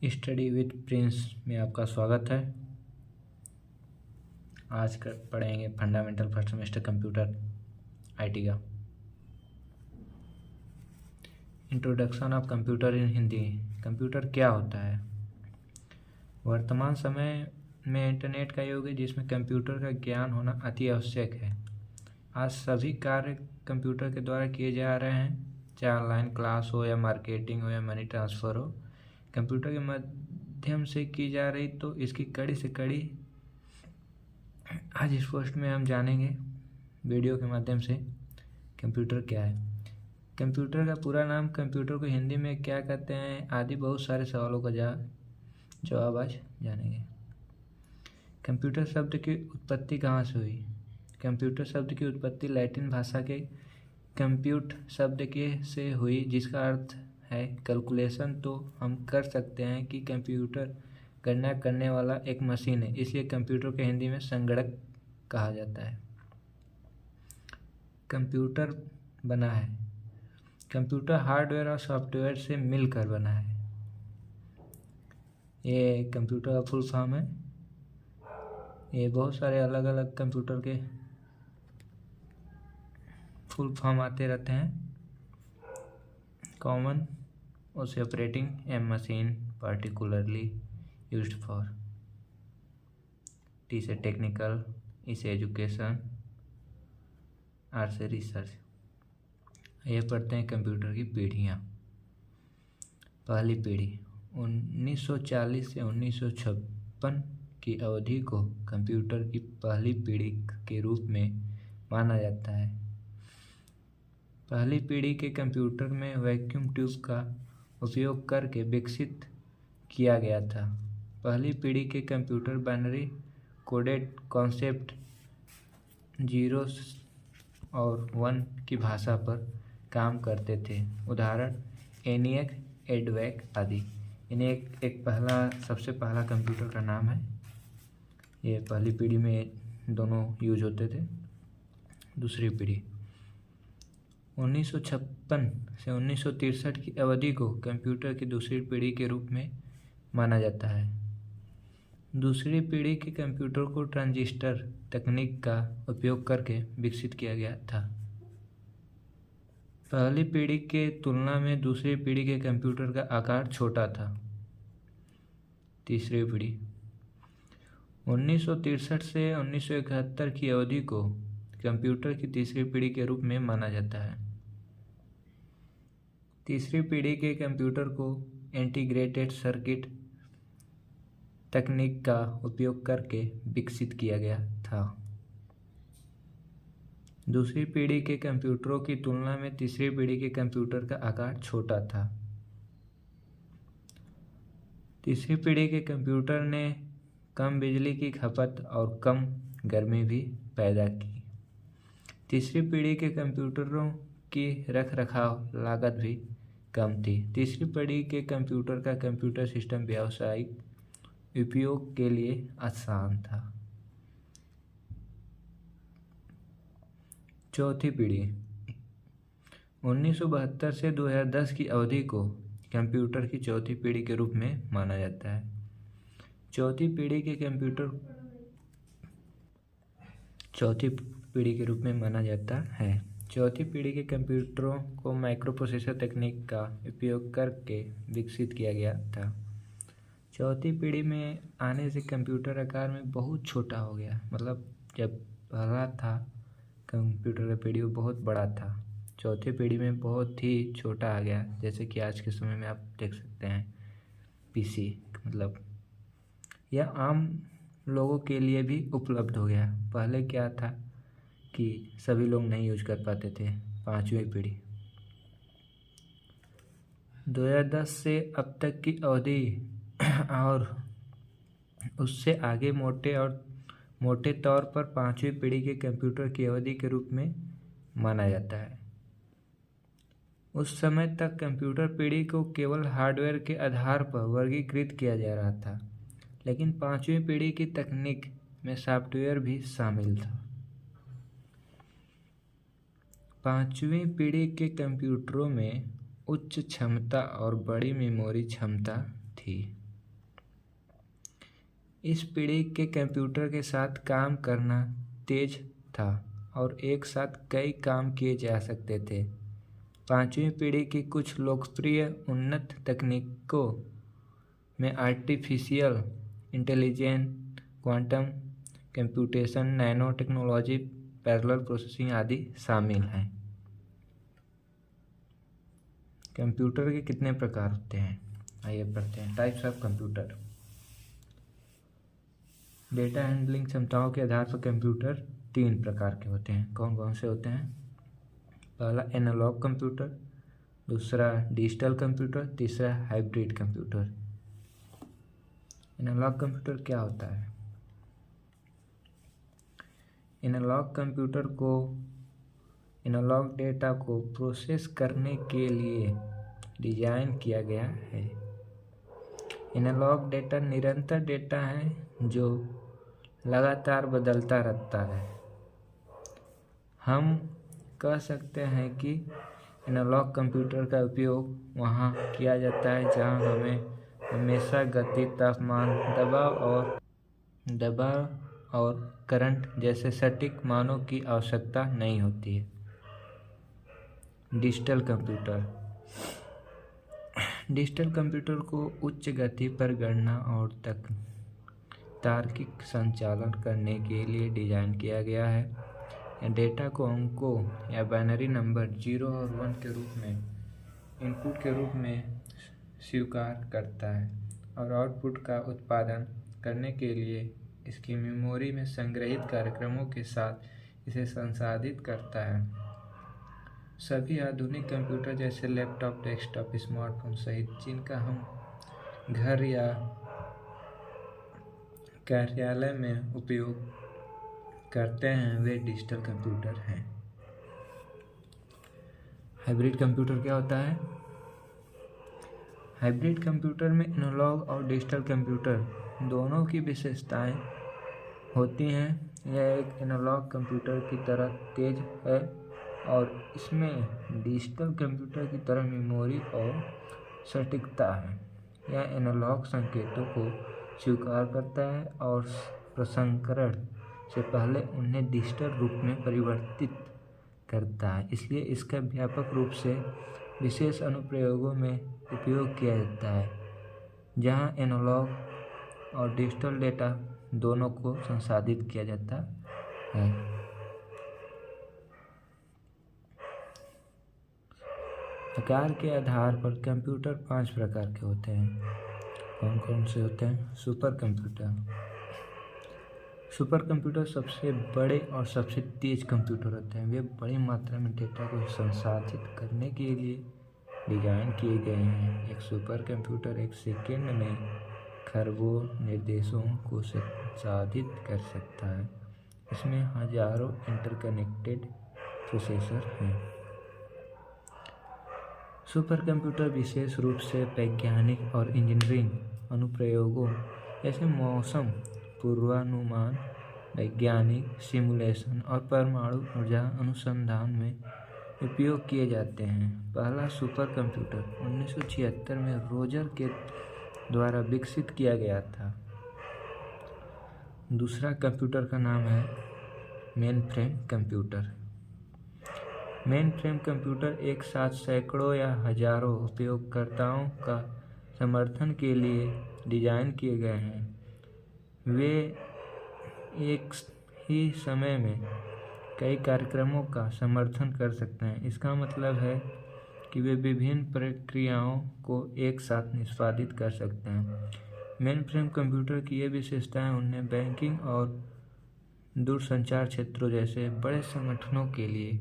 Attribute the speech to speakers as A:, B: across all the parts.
A: Study with Prince में आपका स्वागत है। आज पढ़ेंगे fundamental first semester computer IT का introduction of computer in Hindi. Computer क्या होता है? वर्तमान समय में इंटरनेट का युग है जिसमें कंप्यूटर का ज्ञान होना अति आवश्यक है। आज सभी कार्य कंप्यूटर के द्वारा किए जा रहे हैं, चाहे ऑनलाइन क्लास हो या मार्केटिंग हो या मनी ट्रांसफ़र हो, कंप्यूटर के माध्यम से की जा रही। तो इसकी कड़ी से कड़ी आज इस पोस्ट में हम जानेंगे वीडियो के माध्यम से कंप्यूटर क्या है, कंप्यूटर का पूरा नाम, कंप्यूटर को हिंदी में क्या कहते हैं, आदि बहुत सारे सवालों का जवाब आज जानेंगे। कंप्यूटर शब्द की उत्पत्ति कहाँ से हुई? कंप्यूटर शब्द की उत्पत्ति लैटिन भाषा के कंप्यूट शब्द के से हुई, जिसका अर्थ है कैलकुलेशन। तो हम कर सकते हैं कि कंप्यूटर गणना करने वाला एक मशीन है, इसलिए कंप्यूटर को हिंदी में संगणक कहा जाता है। कंप्यूटर बना है, कंप्यूटर हार्डवेयर और सॉफ्टवेयर से मिलकर बना है। ये कंप्यूटर का फुल फॉर्म है। ये बहुत सारे अलग अलग कंप्यूटर के फुल फॉर्म आते रहते हैं। कॉमन उसे operating A machine particularly used for, T से टेक्निकल, ई से एजुकेशन, आर से रिसर्च। ये पढ़ते हैं कंप्यूटर की पीढ़ियाँ। पहली पीढ़ी 1940 से 1956 की अवधि को कंप्यूटर की पहली पीढ़ी के रूप में माना जाता है। पहली पीढ़ी के कंप्यूटर में वैक्यूम ट्यूब का उपयोग करके विकसित किया गया था। पहली पीढ़ी के कंप्यूटर बाइनरी कोडेड कॉन्सेप्ट 0 और 1 की भाषा पर काम करते थे। उदाहरण ENIAC, EDVAC आदि। ENIAC एक सबसे पहला कंप्यूटर का नाम है। ये पहली पीढ़ी में दोनों यूज होते थे। दूसरी पीढ़ी 1956 से 1963 की अवधि को कंप्यूटर की दूसरी पीढ़ी के रूप में माना जाता है। दूसरी पीढ़ी के कंप्यूटर को ट्रांजिस्टर तकनीक का उपयोग करके विकसित किया गया था। पहली पीढ़ी के तुलना में दूसरी पीढ़ी के कंप्यूटर का आकार छोटा था। तीसरी पीढ़ी 1963 से 1971 की अवधि को कंप्यूटर की तीसरी पीढ़ी के रूप में माना जाता है। तीसरी पीढ़ी के कंप्यूटर को इंटीग्रेटेड सर्किट तकनीक का उपयोग करके विकसित किया गया था। दूसरी पीढ़ी के कंप्यूटरों की तुलना में तीसरी पीढ़ी के कंप्यूटर का आकार छोटा था। तीसरी पीढ़ी के कंप्यूटर ने कम बिजली की खपत और कम गर्मी भी पैदा की। तीसरी पीढ़ी के कंप्यूटरों की रखरखाव लागत भी कम थी। तीसरी पीढ़ी के कंप्यूटर का कंप्यूटर सिस्टम व्यावसायिक उपयोग के लिए आसान था। चौथी पीढ़ी 1972 से 2010 की अवधि को कंप्यूटर की चौथी पीढ़ी के रूप में माना जाता है। चौथी पीढ़ी के रूप में माना जाता है। चौथी पीढ़ी के कंप्यूटरों को माइक्रो प्रोसेसर तकनीक का उपयोग करके विकसित किया गया था। चौथी पीढ़ी में आने से कंप्यूटर आकार में बहुत छोटा हो गया। मतलब जब पहला था कंप्यूटर का पीढ़ी वो बहुत बड़ा था, चौथी पीढ़ी में बहुत ही छोटा आ गया। जैसे कि आज के समय में आप देख सकते हैं PC, मतलब यह आम लोगों के लिए भी उपलब्ध हो गया। पहले क्या था कि सभी लोग नहीं यूज कर पाते थे। पांचवी पीढ़ी 2010 से अब तक की अवधि और उससे आगे मोटे तौर पर पांचवी पीढ़ी के कंप्यूटर की अवधि के रूप में माना जाता है। उस समय तक कंप्यूटर पीढ़ी को केवल हार्डवेयर के आधार पर वर्गीकृत किया जा रहा था, लेकिन पांचवी पीढ़ी की तकनीक में सॉफ्टवेयर भी शामिल था। पांचवी पीढ़ी के कंप्यूटरों में उच्च क्षमता और बड़ी मेमोरी क्षमता थी। इस पीढ़ी के कंप्यूटर के साथ काम करना तेज था और एक साथ कई काम किए जा सकते थे। पांचवीं पीढ़ी की कुछ लोकप्रिय उन्नत तकनीकों में artificial intelligence, quantum computation, nano technology, parallel processing आदि शामिल हैं। कंप्यूटर के कितने प्रकार होते हैं, आइए पढ़ते हैं। Types of computer. Data handling क्षमताओं के आधार पर कंप्यूटर 3 प्रकार के होते हैं। कौन कौन से होते हैं? पहला एनालॉग कंप्यूटर, दूसरा डिजिटल कंप्यूटर, तीसरा हाइब्रिड कंप्यूटर। एनालॉग कंप्यूटर क्या होता है? एनालॉग कंप्यूटर को एनालॉग डेटा को प्रोसेस करने के लिए डिजाइन किया गया है। एनालॉग डेटा निरंतर डेटा है जो लगातार बदलता रहता है। हम कह सकते हैं कि एनालॉग कंप्यूटर का उपयोग वहाँ किया जाता है जहाँ हमें हमेशा गति, तापमान, दबाव और करंट जैसे सटीक मानों की आवश्यकता नहीं होती है। Digital computer. डिजिटल कंप्यूटर को उच्च गति पर गणना और तार्किक संचालन करने के लिए डिज़ाइन किया गया है। डेटा को अंकों या बाइनरी नंबर 0 और 1 के रूप में इनपुट के रूप में स्वीकार करता है और आउटपुट का उत्पादन करने के लिए इसकी मेमोरी में संग्रहित कार्यक्रमों के साथ इसे संसाधित करता है। सभी आधुनिक कंप्यूटर जैसे लैपटॉप, डेस्कटॉप, स्मार्टफोन सहित जिनका हम घर या कार्यालय में उपयोग करते हैं वे डिजिटल कंप्यूटर हैं। हाइब्रिड कंप्यूटर क्या होता है? हाइब्रिड कंप्यूटर में एनालॉग और डिजिटल कंप्यूटर दोनों की विशेषताएं होती हैं। यह एक एनालॉग कंप्यूटर की तरह तेज है और इसमें डिजिटल कंप्यूटर की तरह मेमोरी और सटीकता है। यह एनालॉग संकेतों को स्वीकार करता है और प्रसंस्करण से पहले उन्हें डिजिटल रूप में परिवर्तित करता है। इसलिए इसका व्यापक रूप से विशेष अनुप्रयोगों में उपयोग किया जाता है जहां एनालॉग और डिजिटल डेटा दोनों को संसाधित किया जाता है। आकार के आधार पर कंप्यूटर 5 प्रकार के होते हैं। कौन कौन से होते हैं? Super computer. सुपर कंप्यूटर सबसे बड़े और सबसे तेज कंप्यूटर होते हैं। वे बड़ी मात्रा में डेटा को संसाधित करने के लिए डिजाइन किए गए हैं। एक सुपर कंप्यूटर एक सेकंड में खरबों निर्देशों को संसाधित कर सकता है। इसमें हजारों इंटरकनेक्टेड प्रोसेसर हैं। सुपर कंप्यूटर विशेष रूप से वैज्ञानिक और इंजीनियरिंग अनुप्रयोगों जैसे मौसम पूर्वानुमान, वैज्ञानिक सिमुलेशन और परमाणु ऊर्जा अनुसंधान में उपयोग किए जाते हैं। पहला सुपर कंप्यूटर 1976 में रोजर के द्वारा विकसित किया गया था। दूसरा कंप्यूटर का नाम है मेनफ्रेम कंप्यूटर। मेनफ्रेम कंप्यूटर एक साथ सैकड़ों या हजारों उपयोगकर्ताओं का समर्थन के लिए डिजाइन किए गए हैं। वे एक ही समय में कई कार्यक्रमों का समर्थन कर सकते हैं। इसका मतलब है कि वे विभिन्न प्रक्रियाओं को एक साथ निष्पादित कर सकते हैं। मेनफ्रेम कंप्यूटर की ये विशेषताएं उन्हें बैंकिंग और दूरसंचार क्षेत्रों जैसे बड़े संगठनों के लिए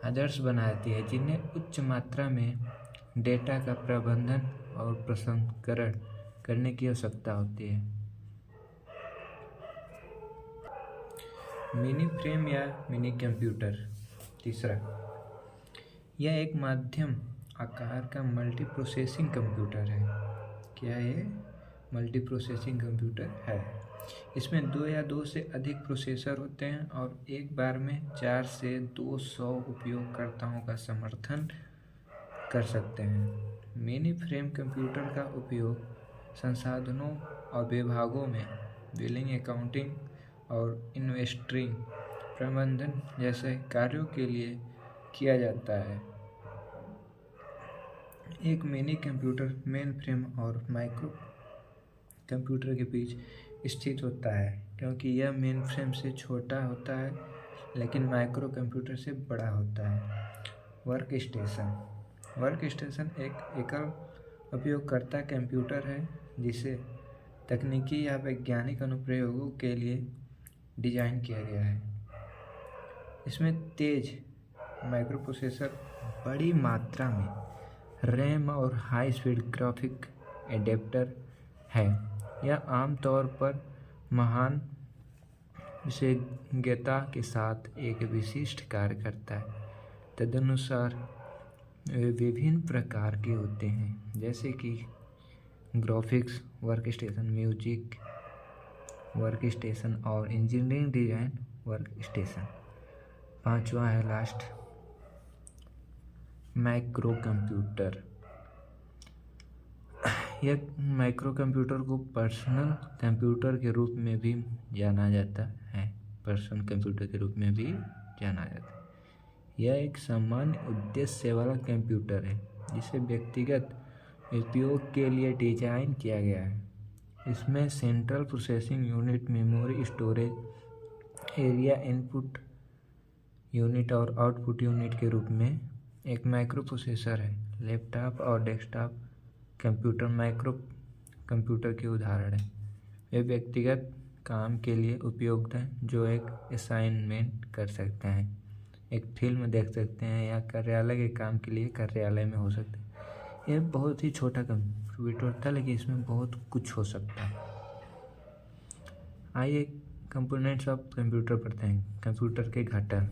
A: आदर्श बनाती है जिन्हें उच्च मात्रा में डेटा का प्रबंधन और प्रसंस्करण करने की आवश्यकता होती है। मिनी फ्रेम या मिनी कंप्यूटर। तीसरा, यह एक मध्यम आकार का मल्टी प्रोसेसिंग कंप्यूटर है। क्या ये मल्टी प्रोसेसिंग कंप्यूटर है? इसमें 2 या 2 से अधिक प्रोसेसर होते हैं और एक बार में 4 से 200 उपयोगकर्ताओं का समर्थन कर सकते हैं। मिनी फ्रेम कंप्यूटर का उपयोग संसाधनों और विभागों में बिलिंग, अकाउंटिंग और इन्वेंटरी प्रबंधन जैसे कार्यों के लिए किया जाता है। एक मिनी कंप्यूटर मेन फ्रेम और माइक्रो कंप्यूटर के बीच स्थित होता है, क्योंकि यह मेन फ्रेम से छोटा होता है लेकिन माइक्रो कंप्यूटर से बड़ा होता है। वर्क स्टेशन एक एकल उपयोगकर्ता कंप्यूटर है जिसे तकनीकी या वैज्ञानिक अनुप्रयोगों के लिए डिज़ाइन किया गया है। इसमें तेज माइक्रोप्रोसेसर, बड़ी मात्रा में रैम और हाई स्पीड ग्राफिक एडेप्टर है। यह आमतौर पर महान विशेषज्ञता के साथ एक विशिष्ट कार्य करता है। तदनुसार वे विभिन्न प्रकार के होते हैं, जैसे कि graphics work station, music work station और इंजीनियरिंग डिज़ाइन वर्क स्टेशन। पांचवा है लास्ट, माइक्रो कंप्यूटर। यह माइक्रो कंप्यूटर को पर्सनल कंप्यूटर के रूप में भी जाना जाता है। यह एक सामान्य उद्देश्य वाला कंप्यूटर है जिसे व्यक्तिगत उपयोग के लिए डिज़ाइन किया गया है। इसमें central processing unit, memory, storage area, input unit और आउटपुट यूनिट के रूप में एक माइक्रो प्रोसेसर है। लैपटॉप और डेस्कटॉप कंप्यूटर माइक्रो कंप्यूटर के उदाहरण हैं। वे व्यक्तिगत काम के लिए उपयुक्त हैं, जो एक असाइनमेंट कर सकते हैं, एक फिल्म देख सकते हैं या कार्यालय के काम के लिए कार्यालय में हो सकते हैं। यह बहुत ही छोटा कंप्यूटर था लेकिन इसमें बहुत कुछ हो सकता है। आइए कंपोनेंट्स ऑफ कंप्यूटर पढ़ते हैं। कंप्यूटर के घटक।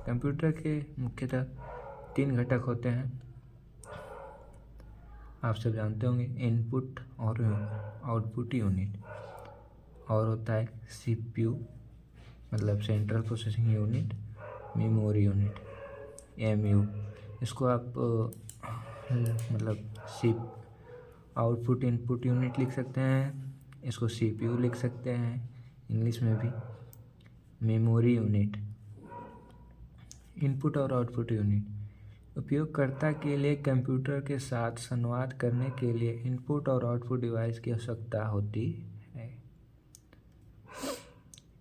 A: कंप्यूटर के मुख्यतः 3 घटक होते हैं, आप सब जानते होंगे, इनपुट और आउटपुट यूनिट, और होता है CPU मतलब central processing unit, memory unit MU। इसको आप मतलब आउटपुट इनपुट यूनिट लिख सकते हैं, इसको CPU लिख सकते हैं इंग्लिश में भी। मेमोरी यूनिट, इनपुट और आउटपुट यूनिट उपयोगकर्ता के लिए कंप्यूटर के साथ संवाद करने के लिए इनपुट और आउटपुट डिवाइस की आवश्यकता होती है।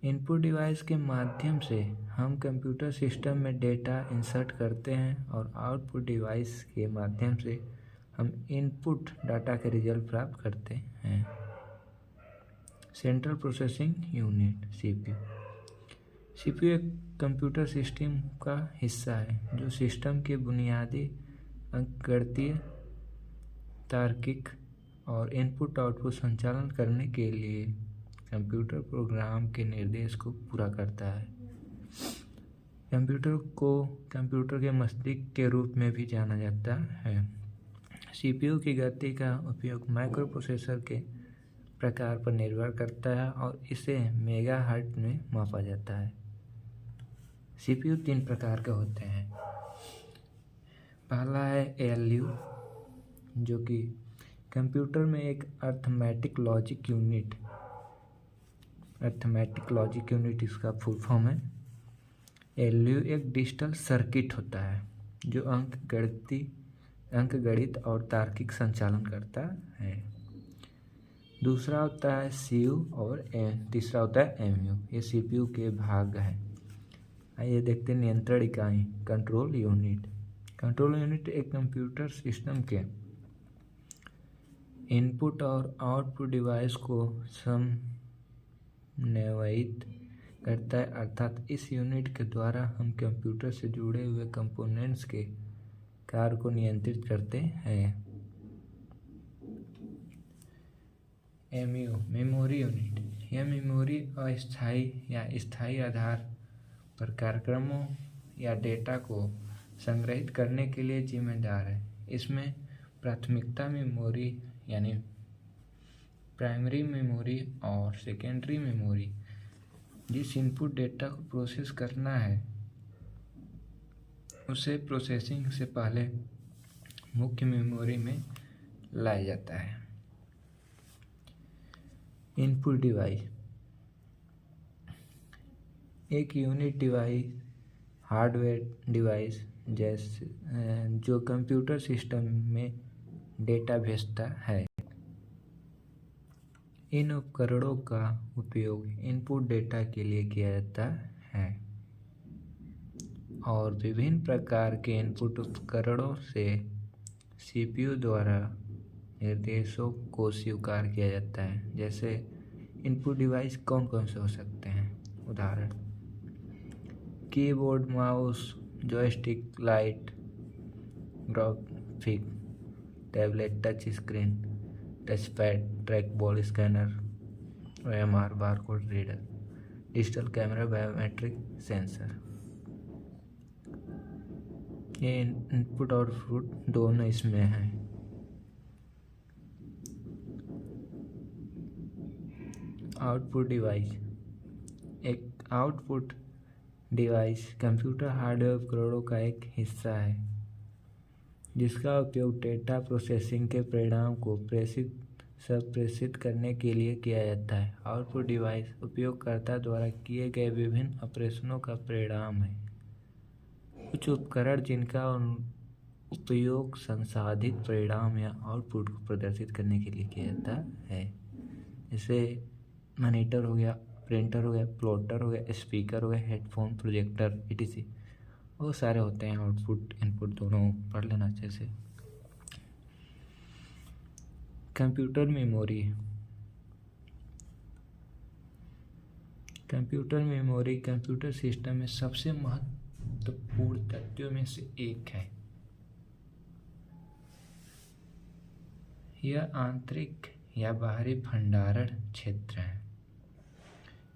A: इनपुट डिवाइस के माध्यम से हम कंप्यूटर सिस्टम में डेटा इंसर्ट करते हैं और आउटपुट डिवाइस के माध्यम से हम इनपुट डाटा के रिजल्ट प्राप्त करते हैं। सेंट्रल प्रोसेसिंग यूनिट CPU एक कंप्यूटर सिस्टम का हिस्सा है जो सिस्टम के बुनियादी अंकगणितीय, तार्किक और इनपुट आउटपुट संचालन करने के लिए कंप्यूटर प्रोग्राम के निर्देश को पूरा करता है। कंप्यूटर को कंप्यूटर के मस्तिष्क के रूप में भी जाना जाता है। CPU की गति का उपयोग माइक्रोप्रोसेसर के प्रकार पर निर्भर करता है और इसे मेगाहर्ट्ज में मापा जाता है। CPU 3 प्रकार के होते हैं। पहला है ALU, जो कि कंप्यूटर में एक अर्थमेटिक लॉजिक यूनिट इसका फुल फॉर्म है। ALU एक डिजिटल सर्किट होता है जो अंकगणित और तार्किक संचालन करता है। दूसरा होता है CU और तीसरा होता है MU। ये CPU के भाग हैं। आइए देखते हैं नियंत्रण इकाई, कंट्रोल यूनिट। कंट्रोल यूनिट एक कंप्यूटर सिस्टम के इनपुट और आउटपुट डिवाइस को समन्वयित करता है, अर्थात इस यूनिट के द्वारा हम कंप्यूटर से जुड़े हुए कंपोनेंट्स के कार्य को नियंत्रित करते हैं। MU मेमोरी यूनिट, यह मेमोरी अस्थायी या स्थायी आधार पर कार्यक्रमों या डेटा को संग्रहित करने के लिए जिम्मेदार है। इसमें प्राथमिकता मेमोरी यानी प्राइमरी मेमोरी और सेकेंडरी मेमोरी जिस इनपुट डेटा को प्रोसेस करना है उसे प्रोसेसिंग से पहले मुख्य मेमोरी में लाया जाता है। इनपुट डिवाइस एक यूनिट डिवाइस, हार्डवेयर डिवाइस जैसे जो कंप्यूटर सिस्टम में डेटा भेजता है। इन उपकरणों का उपयोग इनपुट डेटा के लिए किया जाता है और विभिन्न प्रकार के इनपुट उपकरणों से सीपीयू द्वारा निर्देशों को स्वीकार किया जाता है। जैसे इनपुट डिवाइस कौन कौन से हो सकते हैं? उदाहरण: keyboard, mouse, joystick, light, graphic tablet, touch screen, touch pad, track ball, scanner, OMR, barcode reader, digital camera, biometric sensor. ये इनपुट और आउटपुट दोनों इसमें हैं। आउटपुट डिवाइस एक आउटपुट डिवाइस कंप्यूटर हार्डवेयर उपकरणों का एक हिस्सा है जिसका उपयोग डेटा प्रोसेसिंग के परिणाम को संप्रेषित करने के लिए किया जाता है। आउटपुट डिवाइस उपयोगकर्ता द्वारा किए गए विभिन्न ऑपरेशनों का परिणाम है। कुछ उपकरण जिनका उपयोग संसाधित परिणाम या आउटपुट को प्रदर्शित करने के लिए किया जाता है, जैसे मॉनिटर हो गया, प्रिंटर हो गया, प्लॉटर हो गया, स्पीकर हो गया, हेडफोन, प्रोजेक्टर etc। बहुत सारे होते हैं। आउटपुट इनपुट दोनों पढ़ लेना अच्छे से। कंप्यूटर मेमोरी कंप्यूटर सिस्टम में सबसे महत्वपूर्ण तत्वों में से एक है। यह आंतरिक या बाहरी भंडारण क्षेत्र है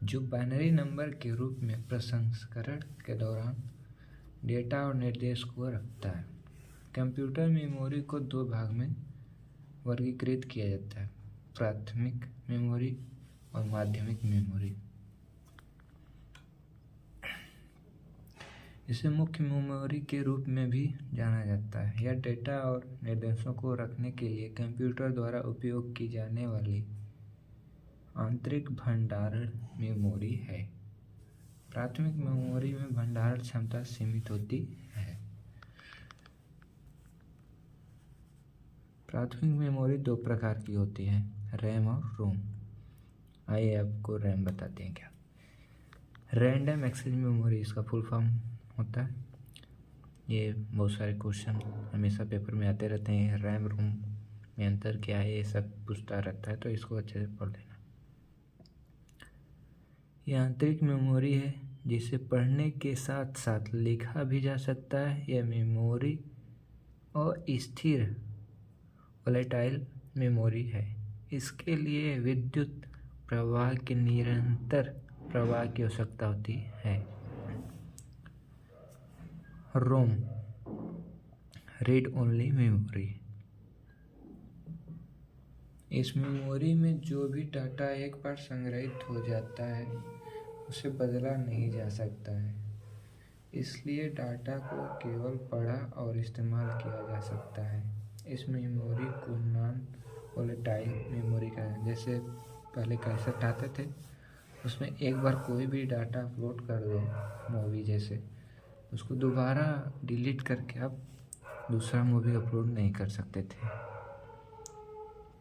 A: जो बाइनरी नंबर के रूप में प्रसंस्करण के दौरान डेटा और निर्देश को रखता है। कंप्यूटर मेमोरी को दो भाग में वर्गीकृत किया जाता है: प्राथमिक मेमोरी और माध्यमिक मेमोरी। इसे मुख्य मेमोरी के रूप में भी जाना जाता है। यह डेटा और निर्देशों को रखने के लिए कंप्यूटर द्वारा उपयोग की जाने वाली आंतरिक भंडारण मेमोरी है। प्राथमिक मेमोरी में भंडारण क्षमता सीमित होती है। प्राथमिक मेमोरी दो प्रकार की होती है: रैम और रोम। आइए आपको रैम बताते हैं क्या। रैंडम एक्सेस मेमोरी इसका फुल फॉर्म होता है। ये बहुत सारे क्वेश्चन हमेशा पेपर में आते रहते हैं। रैम रोम में अंतर क्या है, ये सब पूछता रहता है, तो इसको अच्छे से पढ़ लेना। यह आंतरिक मेमोरी है जिसे पढ़ने के साथ साथ लिखा भी जा सकता है। यह मेमोरी अस्थिर वोलेटाइल मेमोरी है। इसके लिए विद्युत प्रवाह के निरंतर प्रवाह की आवश्यकता होती है। रोम रीड ओनली मेमोरी। इस मेमोरी में जो भी डाटा एक बार संग्रहित हो जाता है उसे बदला नहीं जा सकता है, इसलिए डाटा को केवल पढ़ा और इस्तेमाल किया जा सकता है। इस मेमोरी को नॉन वोलेटाइल मेमोरी का है। जैसे पहले कैसेट आते थे, उसमें एक बार कोई भी डाटा अपलोड कर दो, मूवी जैसे, उसको दोबारा डिलीट करके आप दूसरा मूवी अपलोड नहीं कर सकते थे।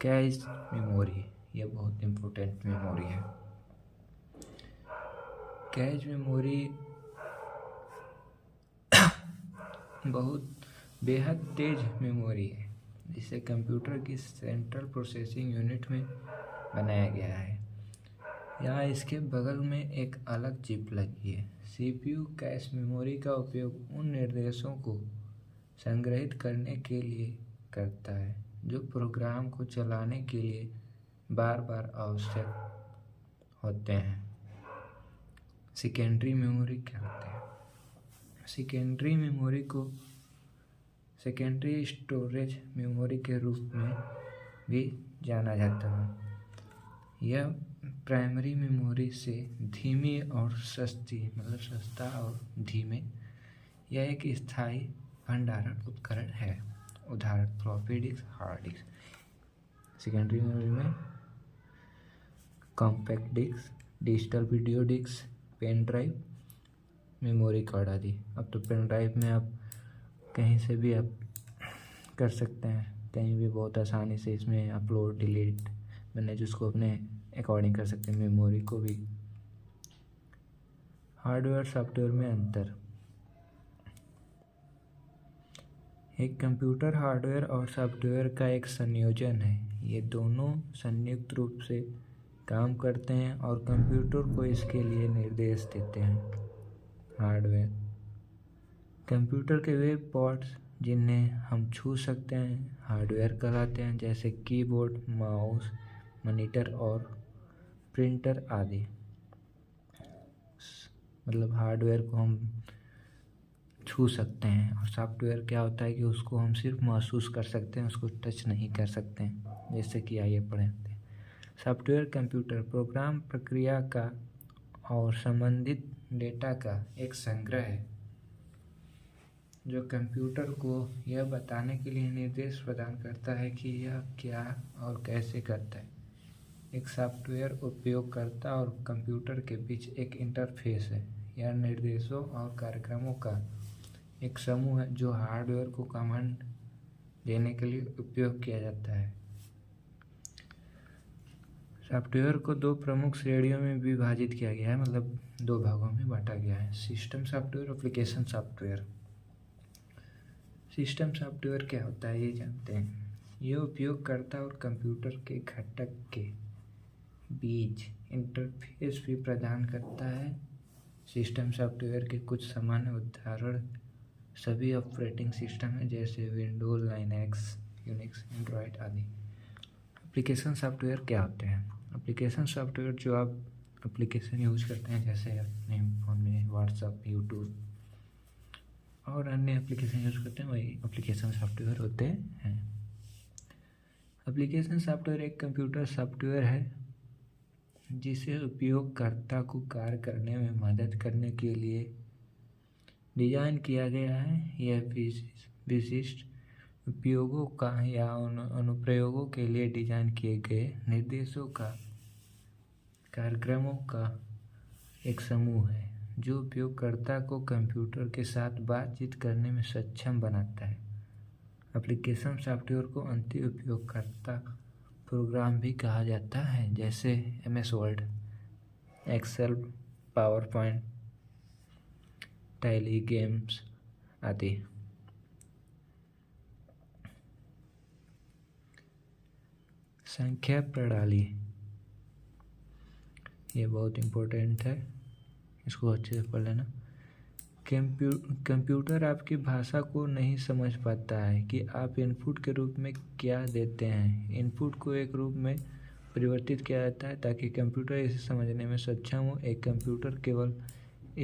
A: कैश मेमोरी, यह बहुत इम्पोर्टेंट मेमोरी है। कैश मेमोरी बहुत बेहद तेज मेमोरी है जिसे कंप्यूटर की सेंट्रल प्रोसेसिंग यूनिट में बनाया गया है। यहाँ इसके बगल में एक अलग चिप लगी है। सीपीयू कैश मेमोरी का उपयोग उन निर्देशों को संग्रहित करने के लिए करता है जो प्रोग्राम को चलाने के लिए बार बार आवश्यक होते हैं। सेकेंडरी मेमोरी क्या होते हैं? सेकेंडरी मेमोरी को सेकेंडरी स्टोरेज मेमोरी के रूप में भी जाना जाता है। यह प्राइमरी मेमोरी से धीमी और सस्ती, मतलब सस्ता और धीमे, यह एक स्थायी भंडारण उपकरण है। उदाहरण: floppy disk, hard disk. Secondary memory में compact disk, digital video disk, pen drive, memory card आदि। अब तो पेन ड्राइव में आप कहीं से भी आप कर सकते हैं, कहीं भी बहुत आसानी से इसमें अपलोड डिलीट मैनेज उसको अपने अकॉर्डिंग कर सकते हैं, मेमोरी को भी। हार्डवेयर सॉफ्टवेयर में अंतर। एक कंप्यूटर हार्डवेयर और सॉफ्टवेयर का एक संयोजन है। ये दोनों संयुक्त रूप से काम करते हैं और कंप्यूटर को इसके लिए निर्देश देते हैं। हार्डवेयर कंप्यूटर के वे पार्ट्स जिन्हें हम छू सकते हैं हार्डवेयर कहलाते हैं, जैसे कीबोर्ड, माउस, मॉनिटर और प्रिंटर आदि। मतलब हार्डवेयर को हम छू सकते हैं, और सॉफ्टवेयर क्या होता है कि उसको हम सिर्फ महसूस कर सकते हैं, उसको टच नहीं कर सकते हैं, जैसे कि आइए पढ़ें। सॉफ्टवेयर कंप्यूटर प्रोग्राम, प्रक्रिया का और संबंधित डेटा का एक संग्रह है जो कंप्यूटर को यह बताने के लिए निर्देश प्रदान करता है कि यह क्या और कैसे करता है। एक सॉफ्टवेयर उपयोगकर्ता और कंप्यूटर के बीच एक इंटरफेस है। यह निर्देशों और कार्यक्रमों का एक समूह है जो हार्डवेयर को कमांड देने के लिए उपयोग किया जाता है। सॉफ्टवेयर को दो प्रमुख श्रेणियों में विभाजित किया गया है, मतलब दो भागों में बांटा गया है। System software, application software. System software क्या होता है ये जानते हैं। यह उपयोगकर्ता और कंप्यूटर के घटक के बीच इंटरफेस भी प्रदान करता है। सिस्टम सॉफ्टवेयर के कुछ सामान्य उदाहरण सभी ऑपरेटिंग सिस्टम हैं, जैसे विंडोज, लाइनक्स, यूनिक्स, एंड्रॉयड आदि। एप्लीकेशन सॉफ्टवेयर क्या होते हैं। एप्लीकेशन सॉफ्टवेयर जो आप एप्लीकेशन यूज करते हैं, जैसे अपने फ़ोन में व्हाट्सएप, यूट्यूब और अन्य एप्लीकेशन यूज करते हैं, वही एप्लीकेशन सॉफ्टवेयर होते हैं। एप्लीकेशन सॉफ्टवेयर एक कंप्यूटर सॉफ्टवेयर है जिसे उपयोगकर्ता को कार्य करने में मदद करने के लिए डिज़ाइन किया गया है। यह विशिष्ट उपयोगों का या अनुप्रयोगों के लिए डिज़ाइन किए गए निर्देशों का कार्यक्रमों का एक समूह है जो उपयोगकर्ता को कंप्यूटर के साथ बातचीत करने में सक्षम बनाता है। एप्लीकेशन सॉफ्टवेयर को अंतिम उपयोगकर्ता प्रोग्राम भी कहा जाता है, जैसे MS word, Excel, PowerPoint, Tally, games आदि। संख्या प्रणाली, ये बहुत इम्पोर्टेंट है, इसको अच्छे से पढ़ लेना। कंप्यूटर आपकी भाषा को नहीं समझ पाता है कि आप इनपुट के रूप में क्या देते हैं। इनपुट को एक रूप में परिवर्तित किया जाता है ताकि कंप्यूटर इसे समझने में सक्षम हो। एक कंप्यूटर केवल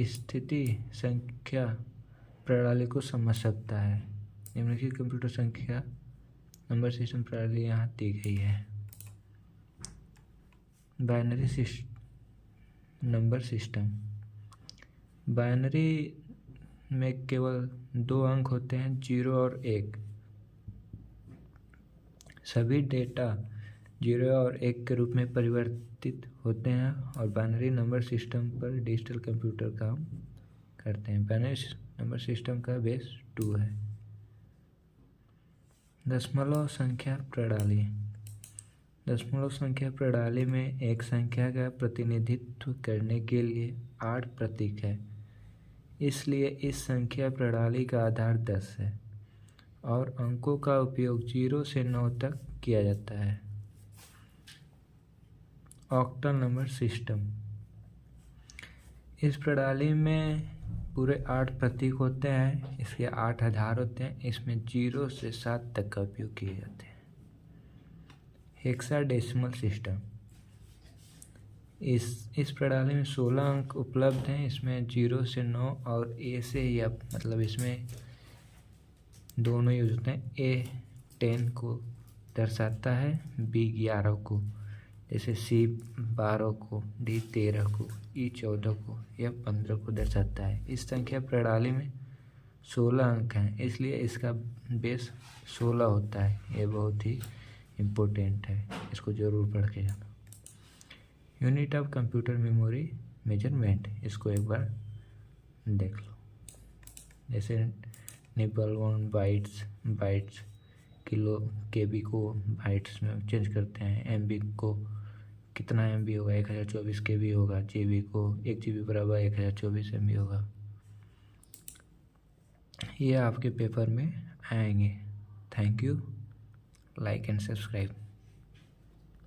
A: स्थिति संख्या प्रणाली को समझ सकता है। निम्नलिखित कंप्यूटर संख्या नंबर सिस्टम प्रणाली यहाँ दी गई है। Binary number system. बाइनरी में केवल दो अंक होते हैं, 0 और 1। सभी डेटा 0 और 1 के रूप में परिवर्तित होते हैं और बाइनरी नंबर सिस्टम पर डिजिटल कंप्यूटर काम करते हैं। बाइनरी नंबर सिस्टम का बेस 2 है। दशमलव संख्या प्रणाली। दशमलव संख्या प्रणाली में एक संख्या का प्रतिनिधित्व करने के लिए 8 प्रतीक है, इसलिए इस संख्या प्रणाली का आधार 10 है और अंकों का उपयोग 0 से 9 तक किया जाता है। Octal number system. इस प्रणाली में पूरे 8 प्रतीक होते हैं, इसके 8 आधार होते हैं, इसमें 0 से 7 तक का उपयोग किए जाते हैं। Hexadecimal system. इस प्रणाली में 16 अंक उपलब्ध हैं, इसमें 0 से 9 और A से F, मतलब इसमें दोनों यूज होते हैं। A 10 को दर्शाता है, B 11 को, जैसे C 12 को, D 13 को, E 14 को, F 15 को दर्शाता है। इस संख्या प्रणाली में 16 अंक हैं, इसलिए इसका बेस 16 होता है। ये बहुत ही इम्पोर्टेंट है, इसको जरूर पढ़ के जाना। Unit of computer memory measurement, इसको एक बार देख लो। जैसे निबल 1 बाइट्स किलो, केबी को बाइट्स में चेंज करते हैं, एमबी को कितना एमबी होगा, 1024 केबी होगा, जीबी को 1 जीबी बराबर 1024 एमबी होगा। ये आपके पेपर में आएंगे। Thank you, like and subscribe.